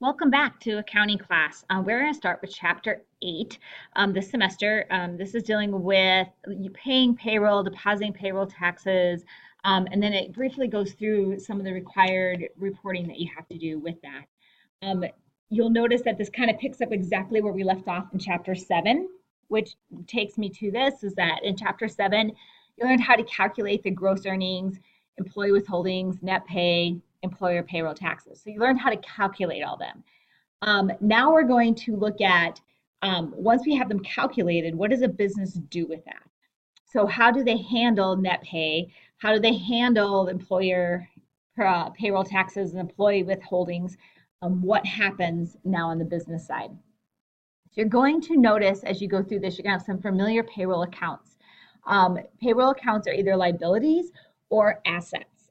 Welcome back to accounting class. We're going to start with chapter 8 this semester. This is dealing with you paying payroll, depositing payroll taxes, and then it briefly goes through some of the required reporting that you have to do with that. You'll notice that this kind of picks up exactly where we left off in chapter 7, which takes me to this, is that in chapter 7, you learned how to calculate the gross earnings, employee withholdings, net pay, employer payroll taxes. So you learned how to calculate all them. Now we're going to look at, once we have them calculated, what does a business do with that? So how do they handle net pay? How do they handle employer payroll taxes and employee withholdings? What happens now on the business side? So you're going to notice as you go through this, you're going to have some familiar payroll accounts. Payroll accounts are either liabilities or assets.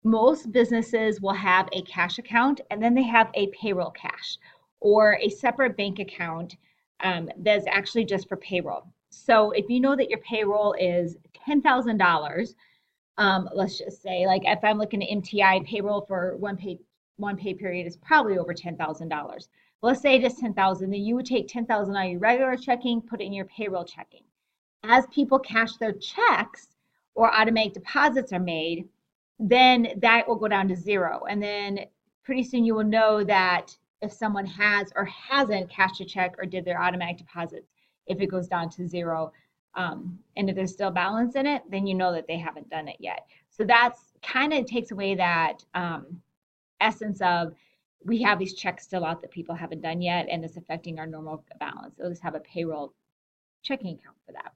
Most businesses will have a cash account and then they have a payroll cash or a separate bank account that's actually just for payroll. So if you know that your payroll is $10,000, let's just say, like if I'm looking at MTI, payroll for one pay period is probably over $10,000. Let's say it is $10,000, then you would take $10,000 out of your regular checking, put it in your payroll checking. As people cash their checks or automatic deposits are made, then that will go down to zero. And then pretty soon you will know that if someone has or hasn't cashed a check or did their automatic deposits, if it goes down to zero, and if there's still balance in it, then you know that they haven't done it yet. So that's kind of takes away that essence of we have these checks still out that people haven't done yet, and it's affecting our normal balance. So just have a payroll checking account for that.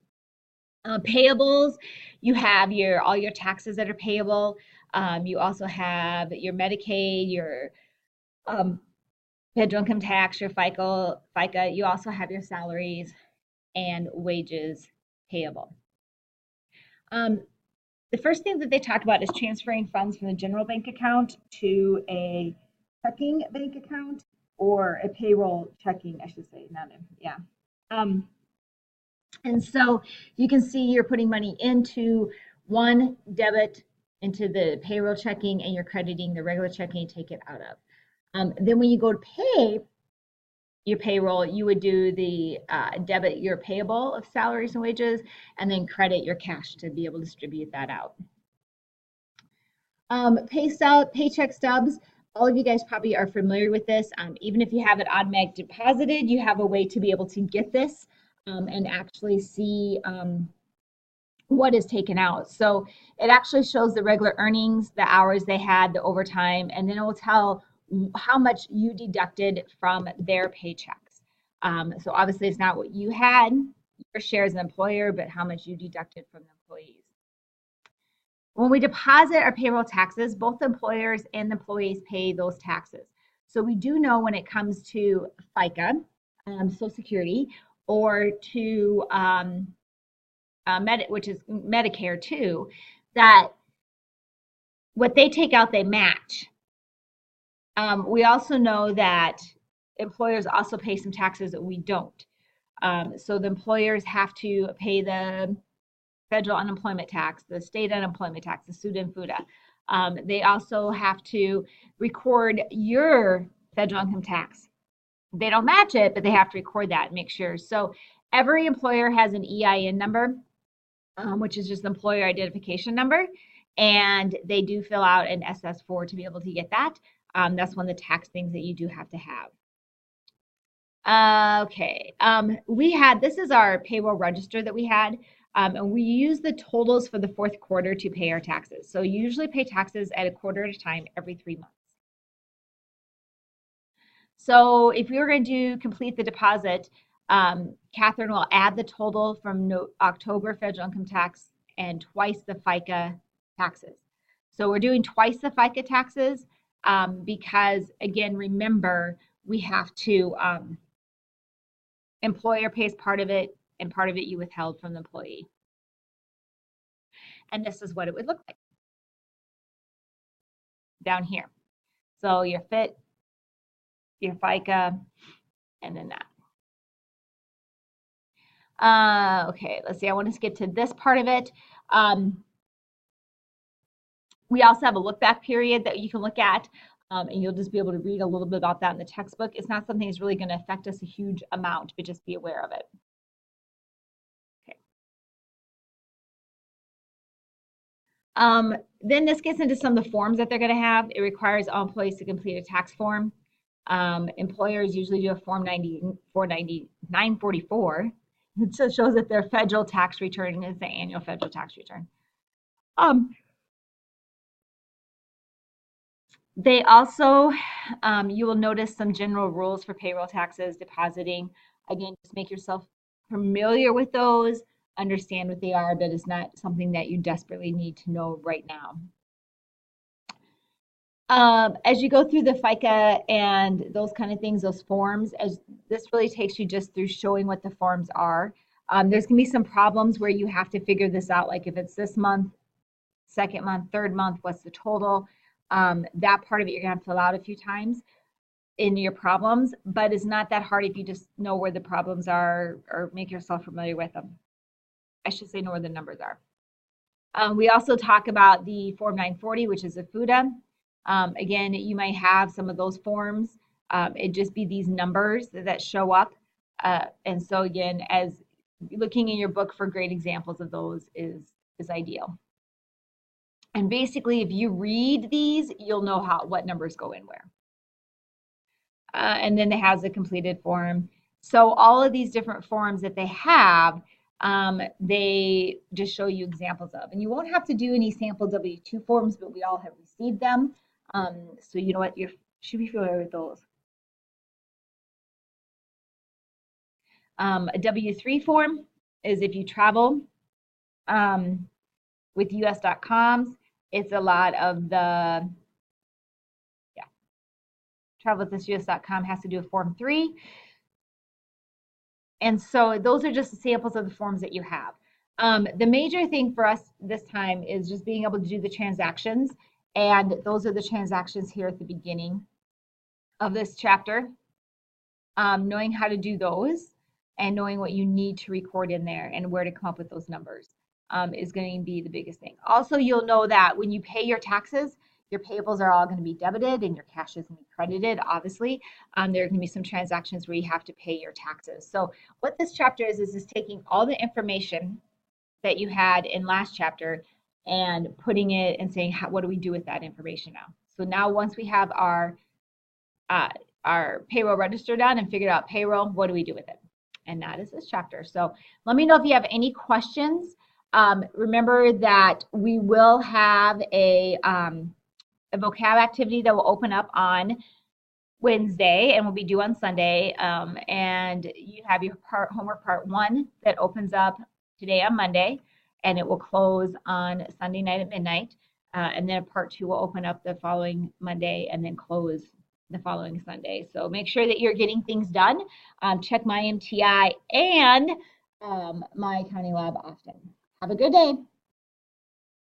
Payables, you have all your taxes that are payable. You also have your Medicaid, your federal income tax, your FICA. You also have your salaries and wages payable. The first thing that they talked about is transferring funds from the general bank account to a checking bank account or a payroll checking, I should say, and so you can see you're putting money into one debit into the payroll checking and you're crediting the regular checking and take it out of. Then when you go to pay your payroll, you would do the debit your payable of salaries and wages and then credit your cash to be able to distribute that out. Paycheck stubs. All of you guys probably are familiar with this. Even if you have it automatic deposited, you have a way to be able to get this and actually see what is taken out. So it actually shows the regular earnings, the hours they had, the overtime, and then it will tell how much you deducted from their paychecks. So obviously it's not what you had, your share as an employer, but how much you deducted from the employees. When we deposit our payroll taxes, both the employers and the employees pay those taxes. So we do know when it comes to FICA, Social Security, or to which is Medicare too, that what they take out, they match. We also know that employers also pay some taxes that we don't. So the employers have to pay the federal unemployment tax, the state unemployment tax, the SUTA and FUTA. They also have to record your federal income tax. They don't match it, but they have to record that and make sure. So every employer has an EIN number, which is just employer identification number, and they do fill out an SS4 to be able to get that. That's one of the tax things that you do have to have. Okay, this is our payroll register that we had, and we use the totals for the fourth quarter to pay our taxes. So you usually pay taxes at a quarter at a time every 3 months. So if we were going to complete the deposit, Catherine will add the total from October federal income tax and twice the FICA taxes. So we're doing twice the FICA taxes because, again, remember, we have to, employer pays part of it and part of it you withheld from the employee. And this is what it would look like down here. So your FIT, your FICA, and then that. Okay, let's see. I want to get to this part of it. We also have a look back period that you can look at. And you'll just be able to read a little bit about that in the textbook. It's not something that's really going to affect us a huge amount, but just be aware of it. Okay. Then this gets into some of the forms that they're going to have. It requires all employees to complete a tax form. Employers usually do a Form 944. It just shows that their federal tax return is the annual federal tax return. They also, you will notice some general rules for payroll taxes, depositing. Again, just make yourself familiar with those, understand what they are, but it's not something that you desperately need to know right now. As you go through the FICA and those kind of things, those forms, as this really takes you just through showing what the forms are. There's going to be some problems where you have to figure this out, like if it's this month, second month, third month, what's the total? That part of it you're going to have to fill out a few times in your problems, but it's not that hard if you just know where the problems are or make yourself familiar with them. I should say know where the numbers are. We also talk about the Form 940, which is a FUTA. Again, you might have some of those forms. It'd just be these numbers that show up. And so again, as looking in your book for great examples of those is ideal. And basically, if you read these, you'll know what numbers go in where. And then it has a completed form. So all of these different forms that they have, they just show you examples of. And you won't have to do any sample W-2 forms, but we all have received them. So you know what, you should be familiar with those. A W-3 form is if you travel with US.coms. It's a lot of the, travel with this US.com has to do a Form 3. And so those are just samples of the forms that you have. The major thing for us this time is just being able to do the transactions. And those are the transactions here at the beginning of this chapter. Knowing how to do those and knowing what you need to record in there and where to come up with those numbers is going to be the biggest thing. Also, you'll know that when you pay your taxes, your payables are all going to be debited and your cash is going to be credited, obviously. There are going to be some transactions where you have to pay your taxes. So what this chapter is taking all the information that you had in last chapter and putting it and saying, what do we do with that information now? So now once we have our payroll register done and figured out payroll, what do we do with it? And that is this chapter. So let me know if you have any questions. Remember that we will have a vocab activity that will open up on Wednesday and will be due on Sunday. And you have your homework part 1 that opens up today on Monday, and it will close on Sunday night at midnight. And then part 2 will open up the following Monday and then close the following Sunday. So make sure that you're getting things done. Check my MTI and my Accounting Lab often. Have a good day.